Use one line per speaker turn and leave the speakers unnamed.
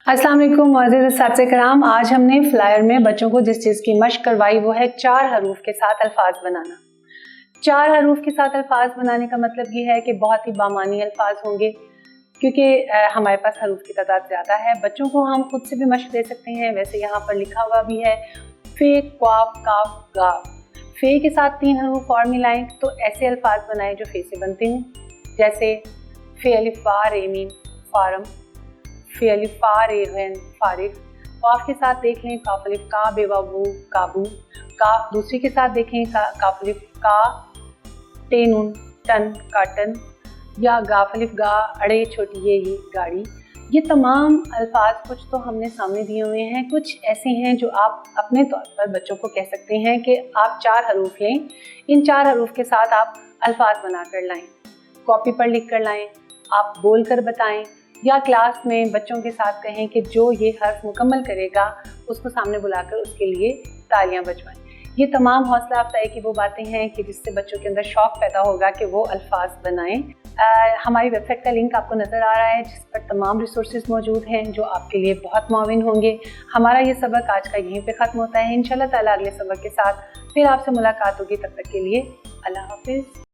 अस्सलाम वालेकुम मुअज़्ज़िज़ असातिज़े कराम। आज हमने फ्लायर में बच्चों को जिस चीज़ की मशक करवाई वो है 4 हरूफ के साथ अल्फाज बनाना। 4 हरूफ के साथ अल्फाज बनाने का मतलब ये है कि बहुत ही बामानी अल्फाज होंगे, क्योंकि हमारे पास हरूफ की तादाद ज़्यादा है। बच्चों को हम खुद से भी मशक दे सकते हैं। वैसे यहाँ पर लिखा हुआ भी है फ़े, क्वाफ, काफ, गाफ। फ़े के साथ 3 हरूफ और मिलाएं तो ऐसे अल्फाज बनाएं जो फ़े से बनते हैं, जैसे फ़े अलिफ फ़ा रे मीम फारम, फ़े अलिफ फ़ा रे गैन फारिग। काफ के साथ देख लें काफ अलिफ का बेवा बू काबू। काफ दूसरी के साथ देखें काफ अलिफ का टे नून टन काटन, या गाफ अलिफ गा अड़े छोटी ये गाड़ी। ये तमाम अल्फाज कुछ तो हमने सामने दिए हुए हैं, कुछ ऐसे हैं जो आप अपने तौर पर बच्चों को कह सकते हैं कि आप 4 हरूफ लें, इन 4 हरूफ के साथ आप अल्फाज बना कर लाएँ, कॉपी पर लिख कर लाएँ, आप बोल कर बताएं, या क्लास में बच्चों के साथ कहें कि जो ये हर्फ मुकम्मल करेगा उसको सामने बुलाकर उसके लिए तालियां बजवाएं। ये तमाम हौसला अफजाई की वो बातें हैं कि जिससे बच्चों के अंदर शौक़ पैदा होगा कि वो अल्फाज बनाएं। हमारी वेबसाइट का लिंक आपको नज़र आ रहा है, जिस पर तमाम रिसोर्सेज मौजूद हैं जो आपके लिए बहुत मुआविन होंगे। हमारा ये सबक आज का यहीं पे ख़त्म होता है। इंशाल्लाह ताला अगले सबक के साथ फिर आपसे मुलाकात होगी। तब तक के लिए अल्लाह हाफिज़।